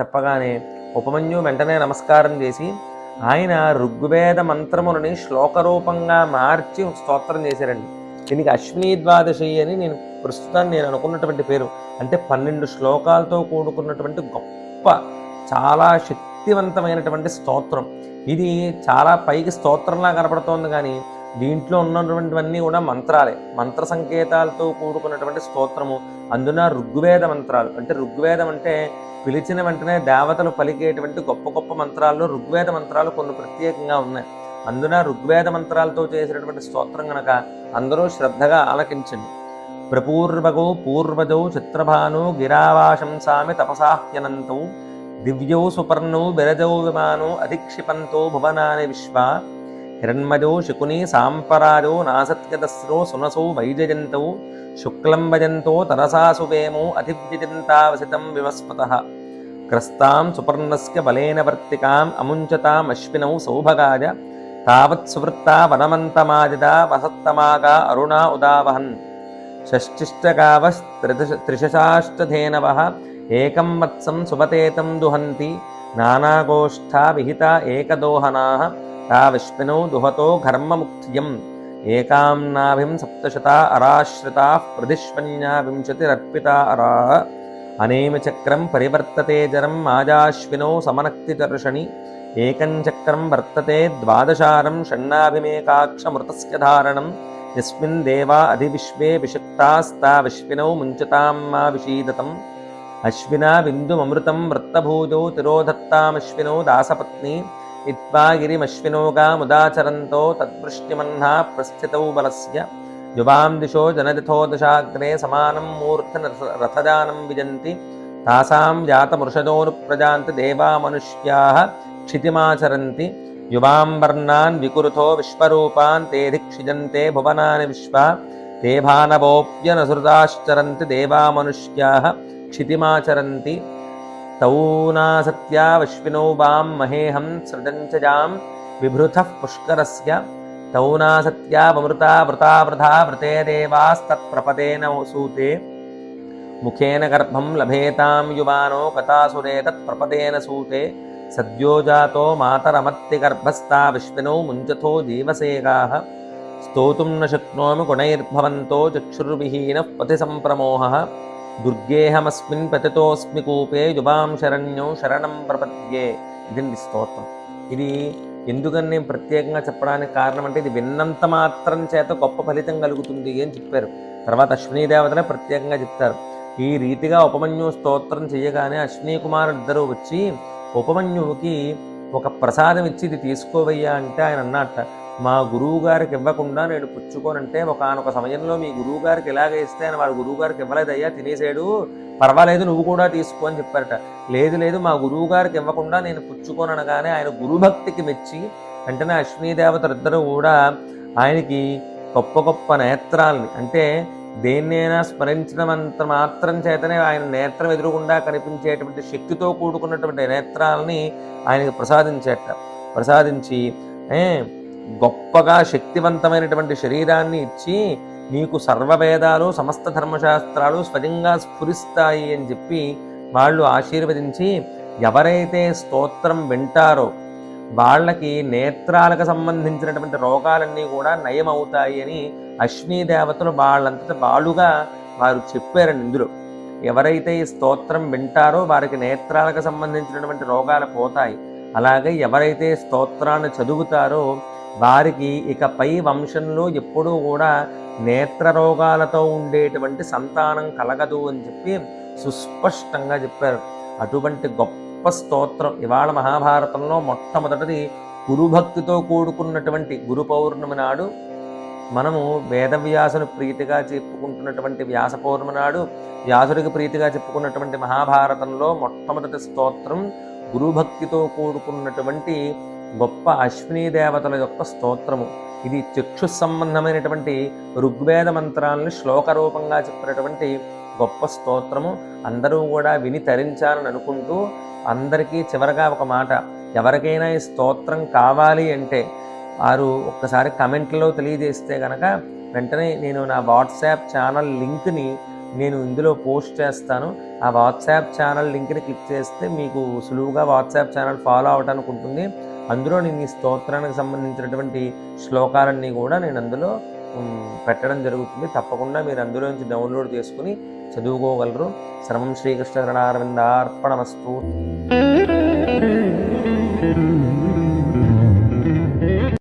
చెప్పగానే ఉపమన్యు వెంటనే నమస్కారం చేసి ఆయన ఋగ్వేద మంత్రములని శ్లోకరూపంగా మార్చి స్తోత్రం చేశారండి. దీనికి అశ్విని ద్వాదశి అని నేను అనుకున్నటువంటి పేరు. అంటే 12 శ్లోకాలతో కూడుకున్నటువంటి గొప్ప చాలా శక్తివంతమైనటువంటి స్తోత్రం. ఇది చాలా పైకి స్తోత్రంలా కనపడుతోంది, కానీ దీంట్లో ఉన్నటువంటివన్నీ కూడా మంత్రాలే, మంత్ర సంకేతాలతో కూడుకున్నటువంటి స్తోత్రము. అందున ఋగ్వేద మంత్రాలు, అంటే ఋగ్వేదం అంటే పిలిచిన వెంటనే దేవతలు పలికేటువంటి గొప్ప గొప్ప మంత్రాల్లో ఋగ్వేద మంత్రాలు కొన్ని ప్రత్యేకంగా ఉన్నాయి. అందున ఋగ్వేద మంత్రాలతో చేసినటువంటి స్తోత్రం గనక అందరూ శ్రద్ధగా ఆలకించండి. ప్రపూర్వగౌ పూర్వజౌ చిత్రభాను గిరావాశంసామి తపసాహ్యనంతౌ దివ్యౌ సుపర్ణౌ బిరజౌ విమానో అధిక్షిపంతో భువనాని విశ్వ హిరణ్మజౌ శకుని సాంపరాజో నాసత్యదస్రో సునసౌ వైజయంతౌ శుక్లం భజంతో తరసా సువేమో అధివ్యజంతావసితం వివస్వతః క్రస్తాం సుపర్ణస్య బలేన వర్తికాం అముంచతాం అశ్వినౌ సౌభగాయ తావత్ సువృత్తా వనమంతమాజిదా వసత్తమాగా అరుణా ఉదావహన్ షష్టిష్టగావస్త్రిశశాష్టధేనవః ఏకం వత్సం సుపతేతం దుహంతి నానాగోష్ఠా విహిత ఏకదోహనాః తా విష్ణునౌ దుహతో ఘర్మముక్తియం ఏకాం నాభిం సప్తశతా అరాశ్రితాః ప్రదిష్వన్యా వింశతిరర్పితా అరాః అనేమి చక్రం పరివర్తతే జరం మాజాశ్వినౌ సమనక్తిదర్శని ఏకం చక్రం వర్తతే ద్వాదశారం షణ్ణాభిమేకాక్షమృతస్య ధారణం యస్మిన్ దేవా అధివిశ్వే విషక్తాస్తా విశ్వినౌ ముంచతాం మా విషీదతం అశ్వినా బిందుమమృతం వృత్తభూజౌ తిరోధత్తామశ్వినౌ దాసపత్ని ఇత్వా గిరిమశ్వినోగా ముదాచరంతో తద్వృష్టిమహ్నా ప్రస్థితౌ బలస్య యువాం దిశో జనదిథో దశాగ్రే సమానం మూర్ధ రథజానం విజంతి తాసాం జాతమృషదోను ప్రజాంతి దేవా మనుష్యాః క్షితిమాచరంతి యువాం వర్ణాన్ వికురుతో విశ్వరూపాన్ తేధిక్షిజంతే భువనాని విశ్వ తే భానవోప్యనసృతాశ్చరంతి దేవా మనుష్యాః క్షితిమాచరంతి తౌనా సత్యా విశ్వినౌ వాం మహేహం సృజంచజాం విభృతః పుష్కరస్య తౌనా సత్యా వమృతా వృతా వృధా వృతే దేవాస్తత్ప్రపదేన సూతే ముఖేన గర్భం లభేతాం యువానో కథాసురే తత్ప్రపదేన సూతే సద్యోజాతో మాతరమత్తి గర్భస్థా విశ్వినౌ ముంచథో జీవసేగాః స్తోతుం న శక్నోమి గుణైర్భవంతో చక్షుర్విహీనః పథి సంప్రమోహః దుర్గేహమస్మిన్ పతితోస్మి కూపే యువాం శరణ్యో శరణం ప్రపద్యే. ఇదండి స్తోత్రం. ఇది ఎందుకని నేను ప్రత్యేకంగా చెప్పడానికి కారణం అంటే ఇది విన్నంత మాత్రం చేత గొప్ప ఫలితం కలుగుతుంది అని చెప్పారు. తర్వాత అశ్వినీ దేవతనే ప్రత్యేకంగా చెప్తారు. ఈ రీతిగా ఉపమన్యు స్తోత్రం చేయగానే అశ్వినీ కుమారులిద్దరూ వచ్చి ఉపమన్యువుకి ఒక ప్రసాదం ఇచ్చి ఇది తీసుకోవయ్యా అంటే ఆయన అన్నట్ట, మా గురువు గారికి ఇవ్వకుండా నేను పుచ్చుకోనంటే ఒకనొక సమయంలో మీ గురువు గారికి ఇలాగే ఇస్తే ఆయన వాడు గురువు గారికి ఇవ్వలేదయ్యా, తినేసాడు, పర్వాలేదు నువ్వు కూడా తీసుకో అని చెప్పారట. లేదు లేదు మా గురువు గారికి ఇవ్వకుండా నేను పుచ్చుకోననగానే ఆయన గురుభక్తికి మెచ్చి వెంటనే అశ్వినీ దేవతలిద్దరూ కూడా ఆయనకి గొప్ప గొప్ప నేత్రాలని, అంటే దేన్నైనా స్మరించడంత మాత్రం చేతనే ఆయన నేత్రం ఎదురుగుండా కనిపించేటువంటి శక్తితో కూడుకున్నటువంటి నేత్రాలని ఆయనకి ప్రసాదించి గొప్పగా శక్తివంతమైనటువంటి శరీరాన్ని ఇచ్చి నీకు సర్వవేదాలు సమస్త ధర్మశాస్త్రాలు స్వయంగా స్ఫురిస్తాయి అని చెప్పి వాళ్ళు ఆశీర్వదించి ఎవరైతే స్తోత్రం వింటారో వాళ్ళకి నేత్రాలకు సంబంధించినటువంటి రోగాలన్నీ కూడా నయమవుతాయి అని అశ్వినీ దేవతలు వాళ్ళంతట వాళ్ళుగా వారు చెప్పారండి. ఇందులో ఎవరైతే ఈ స్తోత్రం వింటారో వారికి నేత్రాలకు సంబంధించినటువంటి రోగాలు పోతాయి. అలాగే ఎవరైతే స్తోత్రాన్ని చదువుతారో వారికి ఇకపై వంశంలో ఎప్పుడూ కూడా నేత్ర రోగాలతో ఉండేటువంటి సంతానం కలగదు అని చెప్పి సుస్పష్టంగా చెప్పారు. అటువంటి గొప్ప స్తోత్రం ఇవాళ మహాభారతంలో మొట్టమొదటిది గురుభక్తితో కూడుకున్నటువంటి గురు పౌర్ణమి నాడు మనము వేదవ్యాసుని ప్రీతిగా చెప్పుకుంటున్నటువంటి వ్యాస పౌర్ణమి నాడు వ్యాసుడికి ప్రీతిగా చెప్పుకున్నటువంటి మహాభారతంలో మొట్టమొదటి స్తోత్రం గురుభక్తితో కూడుకున్నటువంటి గొప్ప అశ్వినీ దేవతల యొక్క స్తోత్రము. ఇది చక్షు సంబంధమైనటువంటి ఋగ్వేద మంత్రాలను శ్లోక రూపంగా చెప్పినటువంటి గొప్ప స్తోత్రము. అందరూ కూడా విని తరించాలని అనుకుంటూ అందరికీ చివరగా ఒక మాట, ఎవరికైనా ఈ స్తోత్రం కావాలి అంటే వారు ఒక్కసారి కమెంట్లో తెలియజేస్తే కనుక వెంటనే నేను నా వాట్సాప్ ఛానల్ లింక్ని నేను ఇందులో పోస్ట్ చేస్తాను. ఆ వాట్సాప్ ఛానల్ లింక్ని క్లిక్ చేస్తే మీకు సులువుగా వాట్సాప్ ఛానల్ ఫాలో అవడానికి ఉంటుంది. అందులో నేను ఈ స్తోత్రానికి సంబంధించినటువంటి శ్లోకాలన్నీ కూడా నేను అందులో పెట్టడం జరుగుతుంది. తప్పకుండా మీరు అందులో నుంచి డౌన్లోడ్ చేసుకుని చదువుకోగలరు. సర్వం శ్రీకృష్ణ చరణారవిందార్పణమస్తు.